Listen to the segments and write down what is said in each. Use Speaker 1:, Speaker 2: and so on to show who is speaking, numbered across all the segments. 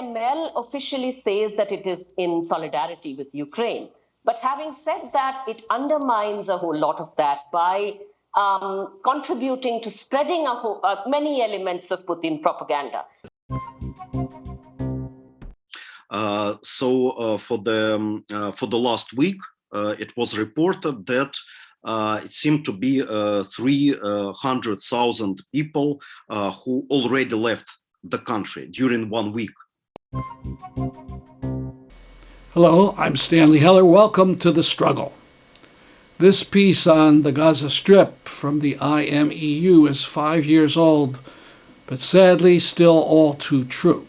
Speaker 1: ML officially says that it is in solidarity with Ukraine. But having said that, it undermines a whole lot of that by contributing to spreading many elements of Putin propaganda.
Speaker 2: So for the last week, it was reported that it seemed to be 300,000 people who already left the country during 1 week.
Speaker 3: Hello, I'm Stanley Heller. Welcome to The Struggle. This piece on the Gaza Strip from the IMEU is 5 years old, but sadly still all too true.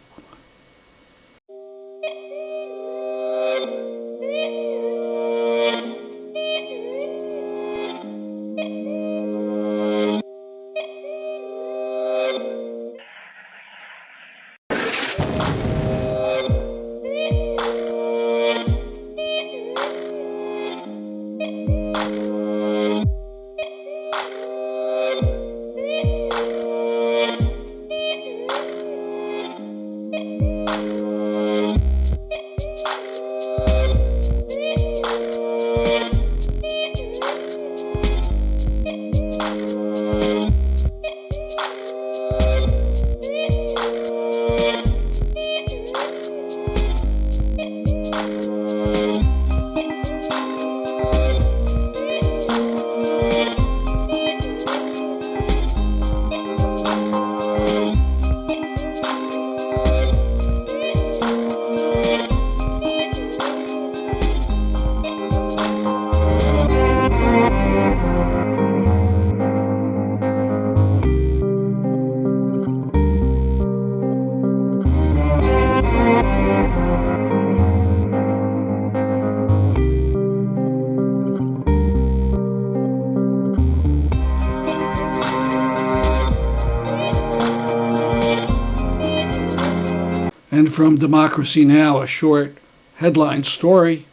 Speaker 3: And from Democracy Now!, a short headline story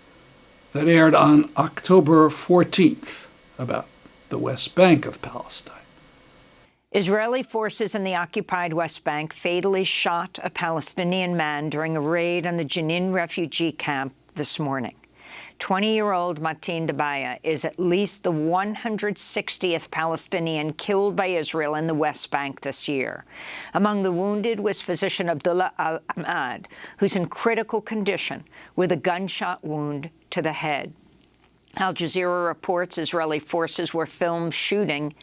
Speaker 3: that aired on October 14th about the West Bank of Palestine.
Speaker 4: Israeli forces in the occupied West Bank fatally shot a Palestinian man during a raid on the Jenin refugee camp this morning. 20-year-old Mateen Dabaya is at least the 160th Palestinian killed by Israel in the West Bank this year. Among the wounded was physician Abdullah al-Ahmad, who's in critical condition with a gunshot wound to the head. Al Jazeera reports Israeli forces were filmed shooting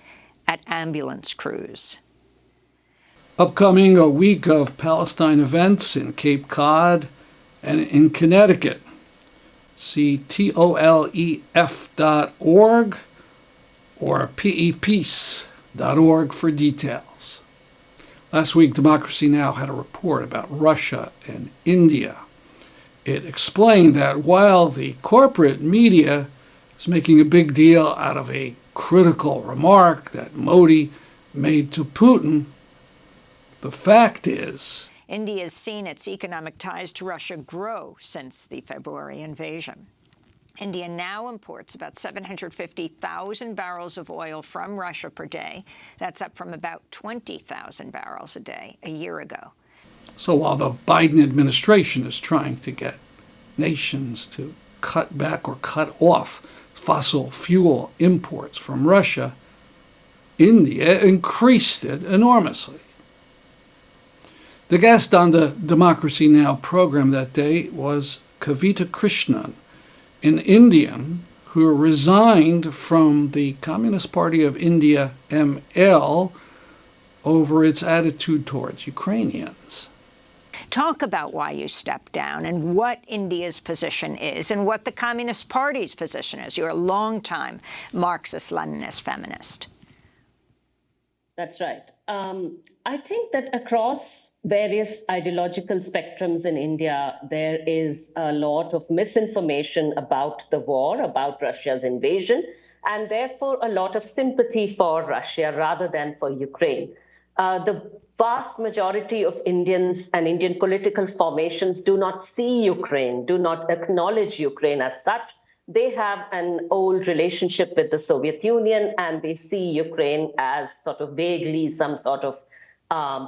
Speaker 4: at ambulance crews.
Speaker 3: Upcoming a week of Palestine events in Cape Cod and in Connecticut. See tolef.org or pepeace.org for details. Last week, Democracy Now! Had a report about Russia and India. It explained that while the corporate media is making a big deal out of a critical remark that Modi made to Putin, the fact is
Speaker 4: India has seen its economic ties to Russia grow since the February invasion. India now imports about 750,000 barrels of oil from Russia per day. That's up from about 20,000 barrels a day a year ago.
Speaker 3: So while the Biden administration is trying to get nations to cut back or cut off fossil fuel imports from Russia, India increased it enormously. The guest on the Democracy Now! Program that day was Kavita Krishnan, an Indian who resigned from the Communist Party of India, ML, over its attitude towards Ukrainians.
Speaker 4: Talk about why you stepped down and what India's position is and what the Communist Party's position is. You're a longtime Marxist-Leninist feminist.
Speaker 1: That's right. I think that across various ideological spectrums in India, there is a lot of misinformation about the war, about Russia's invasion, and therefore a lot of sympathy for Russia rather than for Ukraine. The vast majority of Indians and Indian political formations do not see Ukraine, do not acknowledge Ukraine as such. They have an old relationship with the Soviet Union, and they see Ukraine as sort of vaguely some sort of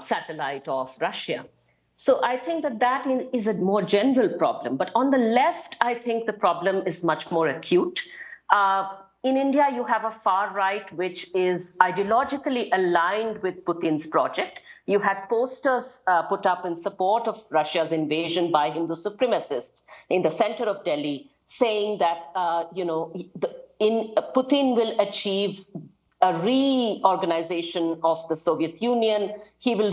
Speaker 1: satellite of Russia. So I think that is a more general problem. But on the left, I think the problem is much more acute. In India, you have a far right which is ideologically aligned with Putin's project. You had posters put up in support of Russia's invasion by Hindu supremacists in the center of Delhi, saying that Putin will achieve a reorganization of the Soviet Union. He will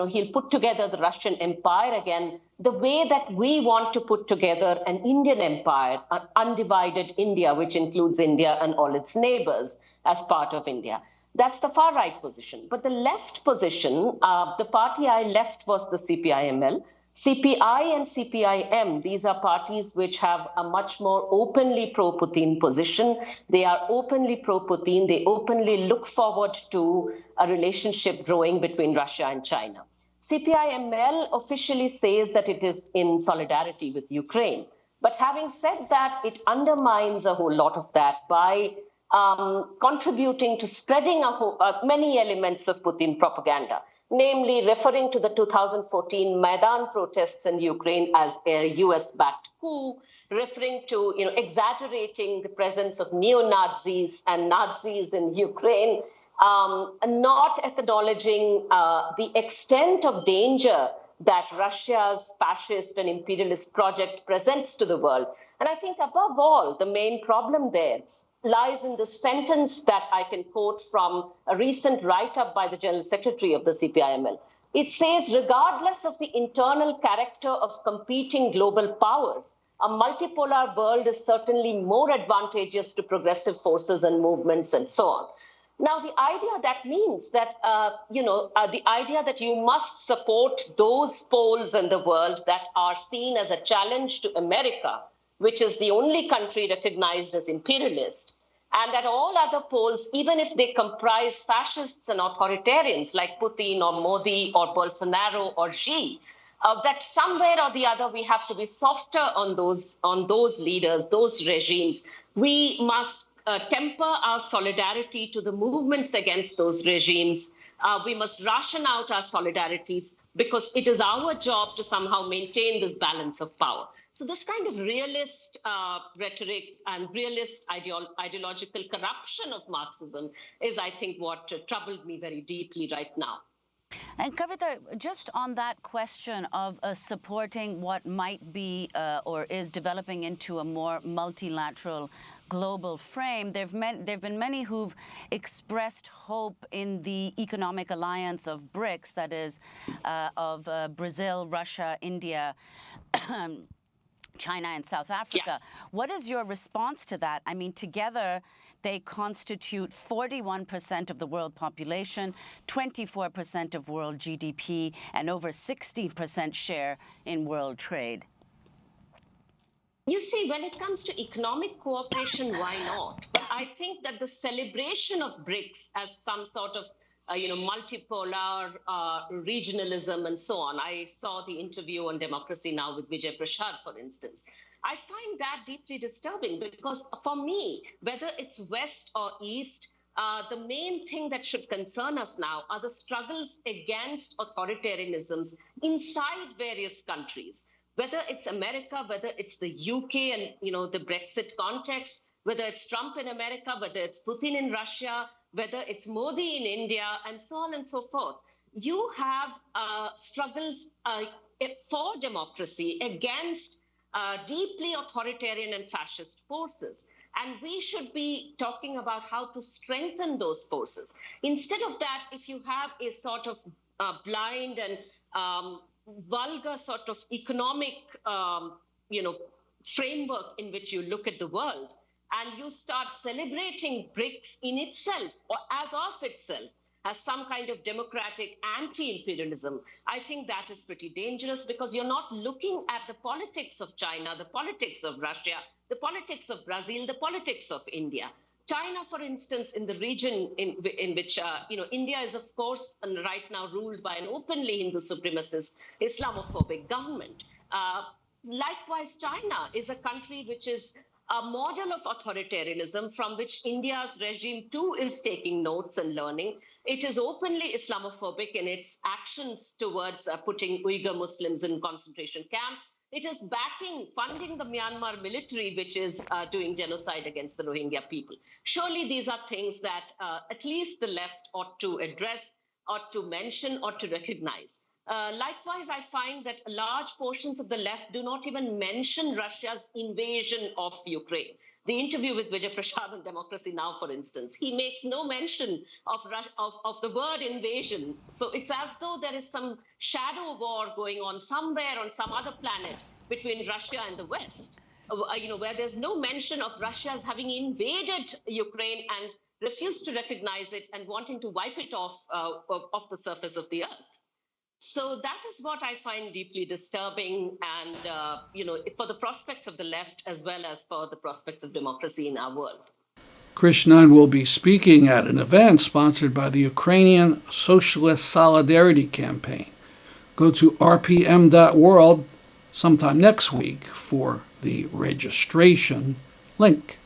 Speaker 1: he'll put together the Russian Empire again, the way that we want to put together an Indian empire, an undivided India, which includes India and all its neighbors as part of India. That's the far right position. But the left position, the party I left was the CPIML. CPI and CPIM, these are parties which have a much more openly pro-Putin position. They are openly pro-Putin. They openly look forward to a relationship growing between Russia and China. CPIML officially says that it is in solidarity with Ukraine. But having said that, it undermines a whole lot of that by contributing to spreading many elements of Putin propaganda, namely referring to the 2014 Maidan protests in Ukraine as a US-backed coup, referring to, exaggerating the presence of neo-Nazis and Nazis in Ukraine, not acknowledging the extent of danger that Russia's fascist and imperialist project presents to the world. And I think above all, the main problem there lies in the sentence that I can quote from a recent write-up by the General Secretary of the CPIML. It says, regardless of the internal character of competing global powers, a multipolar world is certainly more advantageous to progressive forces and movements and so on. Now, the idea that means that, the idea that you must support those poles in the world that are seen as a challenge to America, which is the only country recognized as imperialist, and that all other poles, even if they comprise fascists and authoritarians like Putin or Modi or Bolsonaro or Xi, that somewhere or the other we have to be softer on those leaders, those regimes. We must temper our solidarity to the movements against those regimes. We must ration out our solidarities because it is our job to somehow maintain this balance of power. So this kind of realist rhetoric and realist ideological corruption of Marxism is, I think, what troubled me very deeply right now.
Speaker 5: And Kavita, just on that question of supporting what might be or is developing into a more multilateral global frame, there have been many who've expressed hope in the economic alliance of BRICS, that is, of Brazil, Russia, India, China, and South Africa. Yeah. What is your response to that? I mean, together, they constitute 41% of the world population, 24% of world GDP, and over 60% share in world trade.
Speaker 1: You see, when it comes to economic cooperation, why not? But I think that the celebration of BRICS as some sort of multipolar regionalism and so on. I saw the interview on Democracy Now! With Vijay Prashad, for instance. I find that deeply disturbing because for me, whether it's West or East, the main thing that should concern us now are the struggles against authoritarianisms inside various countries. Whether it's America, whether it's the UK and the Brexit context, whether it's Trump in America, whether it's Putin in Russia, whether it's Modi in India, and so on and so forth. You have struggles for democracy against deeply authoritarian and fascist forces. And we should be talking about how to strengthen those forces. Instead of that, if you have a sort of blind and vulgar sort of economic, framework in which you look at the world, and you start celebrating BRICS in itself or as of itself as some kind of democratic anti-imperialism, I think that is pretty dangerous because you're not looking at the politics of China, the politics of Russia, the politics of Brazil, the politics of India. China, for instance, in the region in which, India is, of course, right now ruled by an openly Hindu supremacist, Islamophobic government. Likewise, China is a country which is a model of authoritarianism from which India's regime too is taking notes and learning. It is openly Islamophobic in its actions towards putting Uyghur Muslims in concentration camps. It is funding the Myanmar military, which is doing genocide against the Rohingya people. Surely these are things that at least the left ought to address, ought to mention, ought to recognize. Likewise, I find that large portions of the left do not even mention Russia's invasion of Ukraine. The interview with Vijay Prashad on Democracy Now, for instance, he makes no mention of the word invasion. So it's as though there is some shadow war going on somewhere on some other planet between Russia and the West, where there's no mention of Russia as having invaded Ukraine and refused to recognize it and wanting to wipe it off the surface of the earth. So that is what I find deeply disturbing, and for the prospects of the left as well as for the prospects of democracy in our world.
Speaker 3: Krishnan will be speaking at an event sponsored by the Ukrainian Socialist Solidarity Campaign. Go to rpm.world sometime next week for the registration link.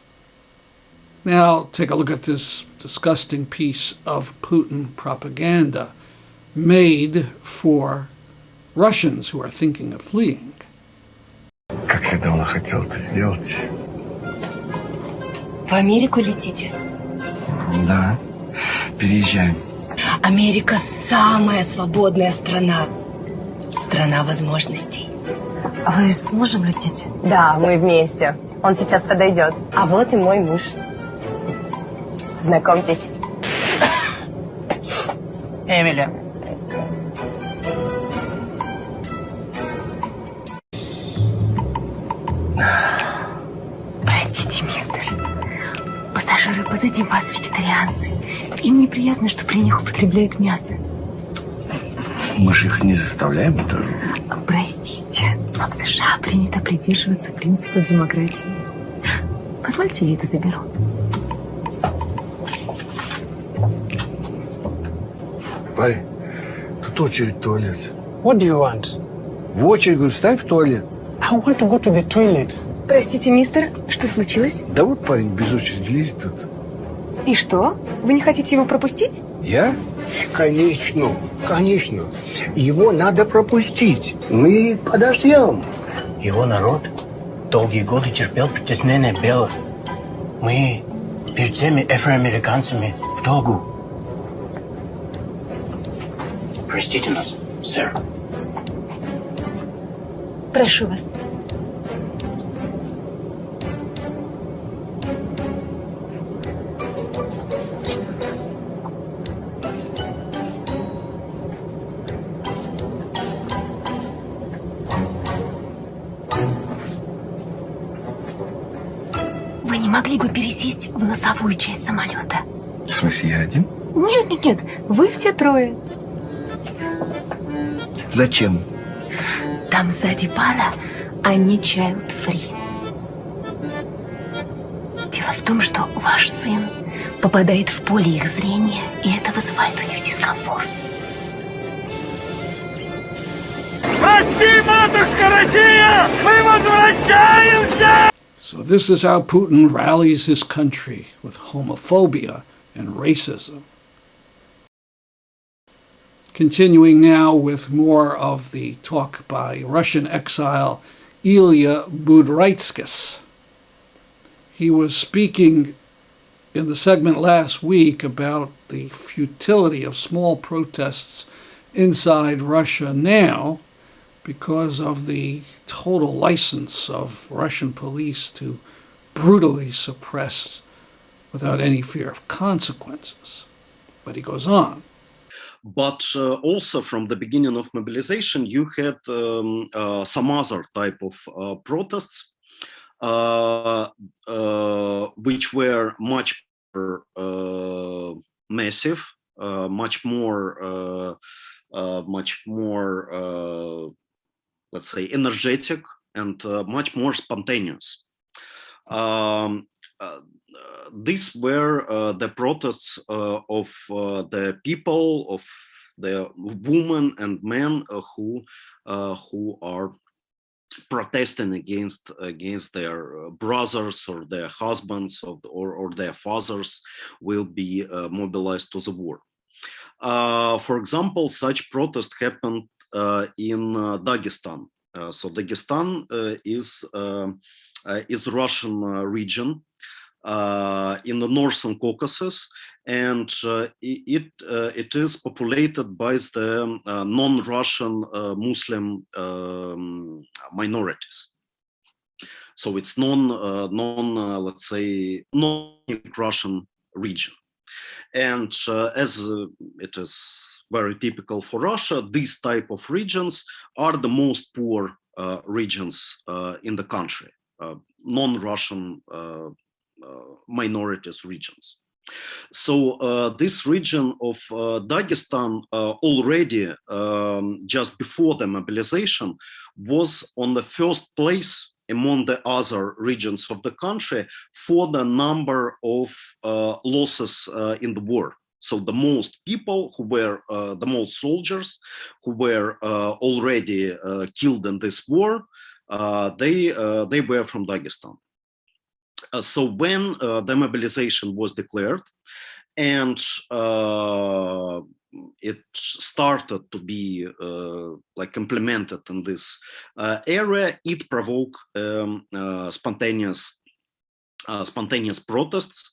Speaker 3: Now take a look at this disgusting piece of Putin propaganda made for Russians who are thinking of fleeing.
Speaker 6: Как я давно хотел это сделать.
Speaker 7: В Америку летите?
Speaker 6: Да, переезжаем.
Speaker 7: Америка самая свободная страна. Страна возможностей.
Speaker 8: А вы с мужем летите?
Speaker 7: Да, мы вместе. Он сейчас подойдет. А вот и мой муж. Знакомьтесь.
Speaker 8: Эмили.
Speaker 7: Простите, мистер. Пассажиры позади вас вегетарианцы. Им неприятно, что при них употребляют мясо.
Speaker 6: Мы же их не заставляем это.
Speaker 7: Простите, но в США принято придерживаться принципов демократии. Позвольте, я это заберу.
Speaker 6: Парень, тут очередь в туалет.
Speaker 9: What do you want?
Speaker 6: В очередь, говорю, встань в туалет.
Speaker 9: I want to go to the toilet.
Speaker 7: Простите, мистер, что случилось?
Speaker 6: Да вот парень без очереди лезет тут.
Speaker 7: И что? Вы не хотите его пропустить?
Speaker 6: Я?
Speaker 10: Конечно, конечно. Его надо пропустить. Мы подождем.
Speaker 11: Его народ долгие годы терпел притеснение белых. Мы перед всеми афроамериканцами в долгу. Простите нас, сэр.
Speaker 7: Прошу вас. Вы не могли бы пересесть в носовую часть самолета?
Speaker 6: В смысле, я один?
Speaker 7: Нет, вы все трое.
Speaker 6: Зачем?
Speaker 7: Там сзади пара, они child-free. Дело в том, что ваш сын попадает в поле их зрения, и это вызывает у них дискомфорт.
Speaker 6: Прости, матушка Россия! Мы возвращаемся!
Speaker 3: So this is how Putin rallies his country with homophobia and racism. Continuing now with more of the talk by Russian exile Ilya Budraitskis. He was speaking in the segment last week about the futility of small protests inside Russia now because of the total license of Russian police to brutally suppress without any fear of consequences. But he goes on.
Speaker 2: But also from the beginning of mobilization, you had some other type of protests, which were much more massive, much more, let's say, energetic, and much more spontaneous. These were the protests of the people, of the women and men who are protesting against their brothers or their husbands or their fathers will be mobilized to the war. For example, such protest happened in Dagestan. So Dagestan is Russian region in the Northern Caucasus, and it is populated by the non-Russian Muslim minorities. So it's let's say, non-Russian region. And as it is very typical for Russia, these type of regions are the most poor regions in the country, non-Russian minorities regions. So this region of Dagestan already, just before the mobilization, was on the first place among the other regions of the country for the number of losses in the war. So the most people who were, the most soldiers who were already killed in this war, they were from Dagestan. So when the mobilization was declared and it started to be like implemented in this area, it provoked spontaneous protests,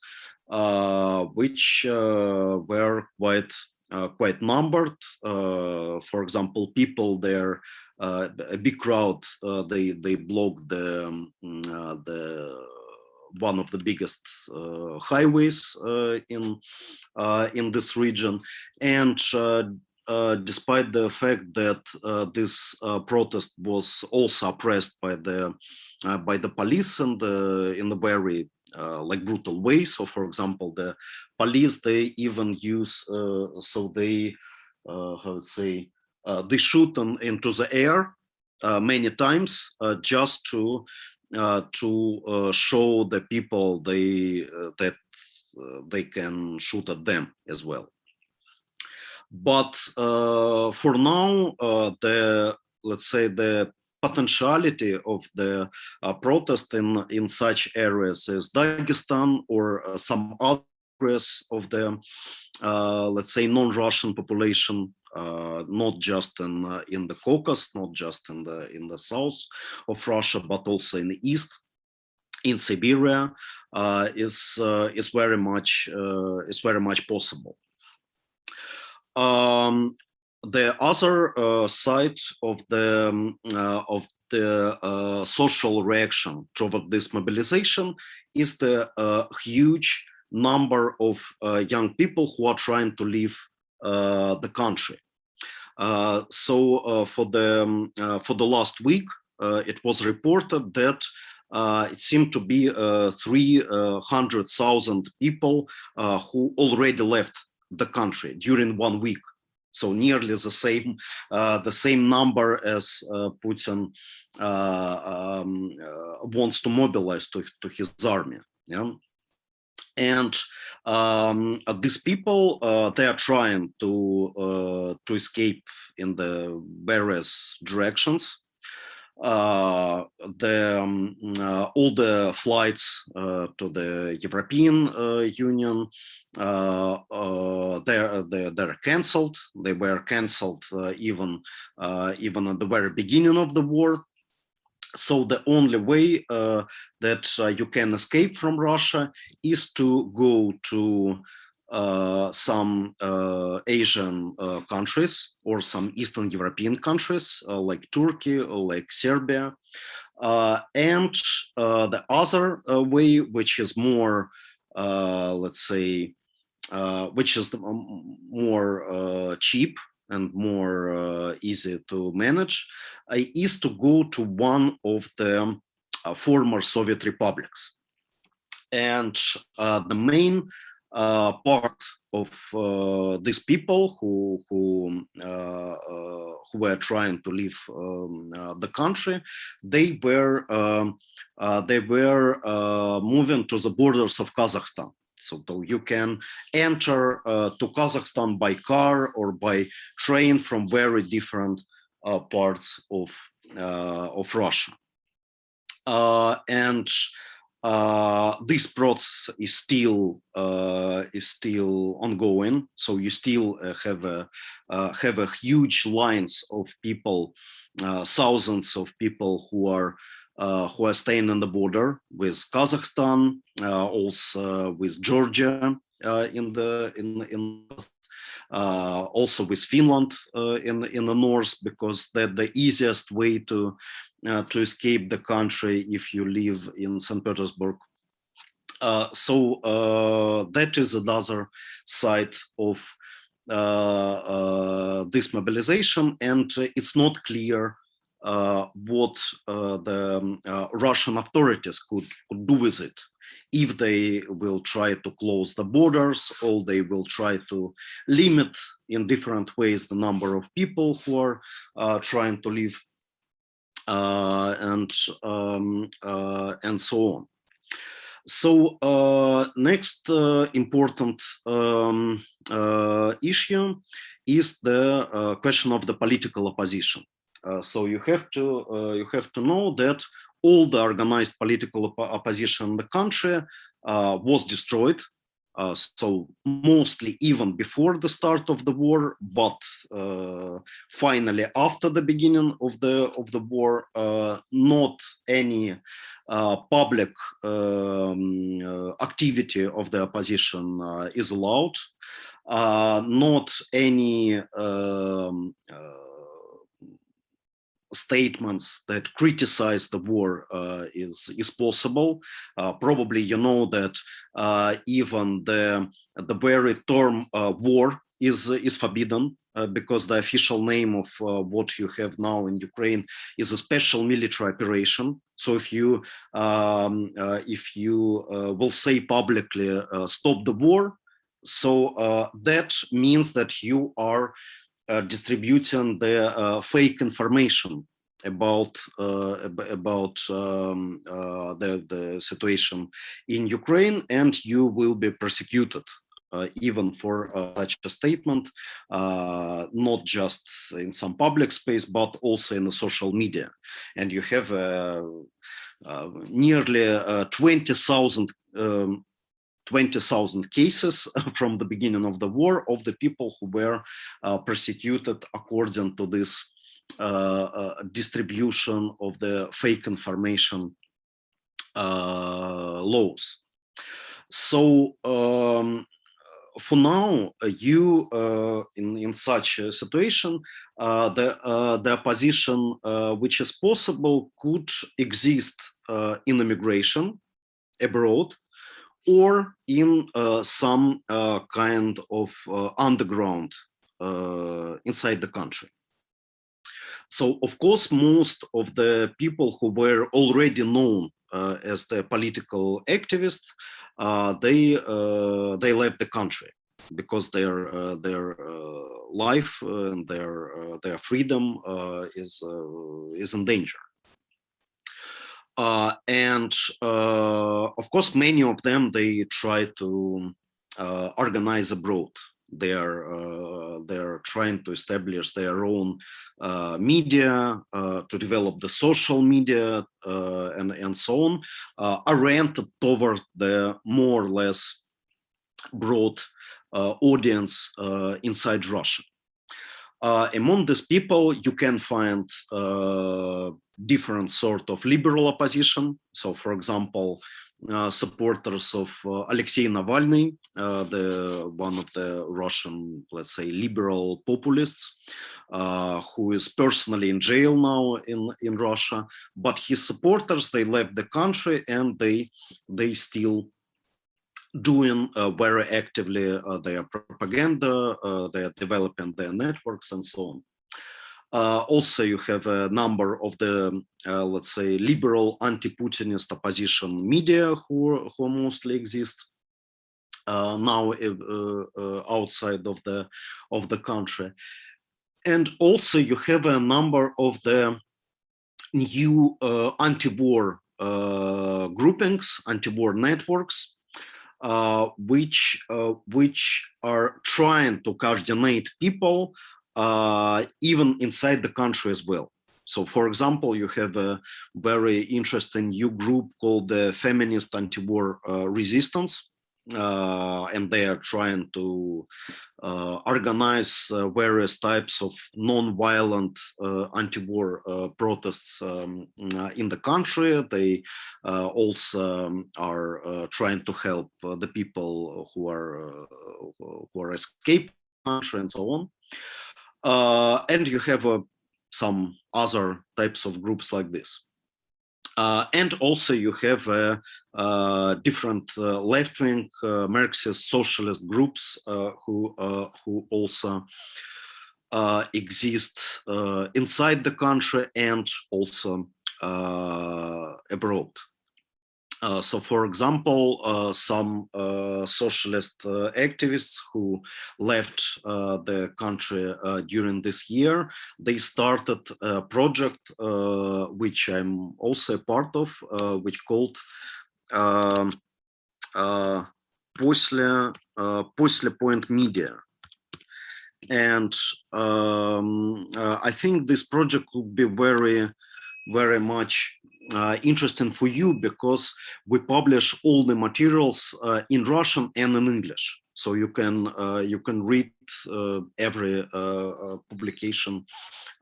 Speaker 2: which were quite numbered. For example, people there, a big crowd, they blocked the one of the biggest highways in this region, and despite the fact that this protest was also oppressed by the police and in a very like brutal way. So, for example, the police, they even use so they how to say, they shoot into the air many times just to show the people that they can shoot at them as well. But for now, let's say the potentiality of the protest in such areas as Dagestan or some other areas of the let's say non-Russian population, not just in the Caucasus, not just in the south of Russia, but also in the east, in Siberia, is very much possible. The other side of the social reaction toward this mobilization is the huge number of young people who are trying to leave the country. So for the last week, it was reported that it seemed to be 300,000 people who already left the country during 1 week. So nearly the same number as Putin wants to mobilize to his army. Yeah. And these people, they are trying to escape in the various directions. All the flights to the European Union, they're cancelled. They were cancelled even at the very beginning of the war. So the only way that you can escape from Russia is to go to some Asian countries or some Eastern European countries like Turkey or like Serbia. And the other way, which is more, let's say, which is the more cheap and more easy to manage, is to go to one of the former Soviet republics. And the main part of these people who were trying to leave the country, they were moving to the borders of Kazakhstan. So you can enter to Kazakhstan by car or by train from very different parts of Russia. And this process is still ongoing. So you still have a huge lines of people, thousands of people who are staying on the border with Kazakhstan, also with Georgia also with Finland in the north, because they're the easiest way to escape the country if you live in St. Petersburg. So that is another side of this mobilization, and it's not clear what the Russian authorities could do with it. If they will try to close the borders, or they will try to limit in different ways the number of people who are trying to leave, and so on. So next important issue is the question of the political opposition. So you have to know that all the organized political opposition in the country was destroyed. So mostly even before the start of the war, but finally after the beginning of the war, not any public activity of the opposition is allowed. Not any statements that criticize the war is possible. Probably you know that even the very term war is forbidden, because the official name of what you have now in Ukraine is a special military operation. So if you will say publicly stop the war, so that means that you are distributing the fake information about the situation in Ukraine, and you will be persecuted even for such a statement, not just in some public space, but also in the social media. And you have nearly 20,000 cases from the beginning of the war of the people who were persecuted according to this distribution of the fake information laws. So for now, you in such a situation, the opposition which is possible could exist in immigration abroad, or in some kind of underground inside the country. So, of course, most of the people who were already known as the political activists, they left the country because their life and their freedom is in danger. And of course, many of them, they try to organize abroad. They're trying to establish their own media, to develop the social media, and so on, oriented toward the more or less broad audience inside Russia. Among these people, you can find different sort of liberal opposition. So, for example, supporters of Alexei Navalny, one of the Russian, let's say, liberal populists, who is personally in jail now in Russia. But his supporters, they left the country, and they still doing very actively their propaganda, they are developing their networks and so on. Also, you have a number of the, let's say, liberal anti-Putinist opposition media who mostly exist now outside of the country. And also you have a number of the new anti-war groupings, anti-war networks, which are trying to coordinate people even inside the country as well. So, for example, you have a very interesting new group called the Feminist Anti-War Resistance, and they are trying to organize various types of non-violent anti-war protests in the country. They also are trying to help the people who are escaping the country and so on. And you have some other types of groups like this. And also you have different left-wing Marxist socialist groups who also exist inside the country and also abroad. So, for example, some socialist activists who left the country during this year, they started a project which I'm also a part of, which called После Point Media. And I think this project would be very, very much interesting for you, because we publish all the materials in Russian and in English, so you can read every publication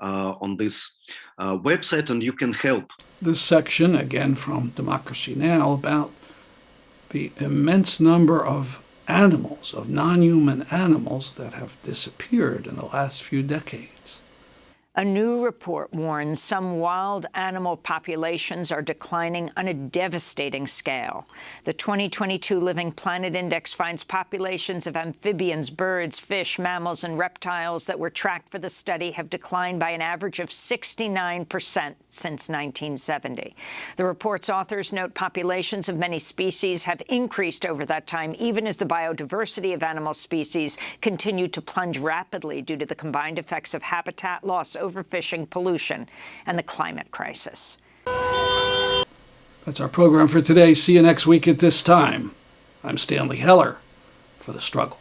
Speaker 2: on this website, and you can help.
Speaker 3: This section, again from Democracy Now!, about the immense number of animals, of non-human animals, that have disappeared in the last few decades.
Speaker 4: A new report warns some wild animal populations are declining on a devastating scale. The 2022 Living Planet Index finds populations of amphibians, birds, fish, mammals, and reptiles that were tracked for the study have declined by an average of 69% since 1970. The report's authors note populations of many species have increased over that time, even as the biodiversity of animal species continue to plunge rapidly due to the combined effects of habitat loss, overfishing, pollution, and the climate crisis.
Speaker 3: That's our program for today. See you next week at this time. I'm Stanley Heller for The Struggle.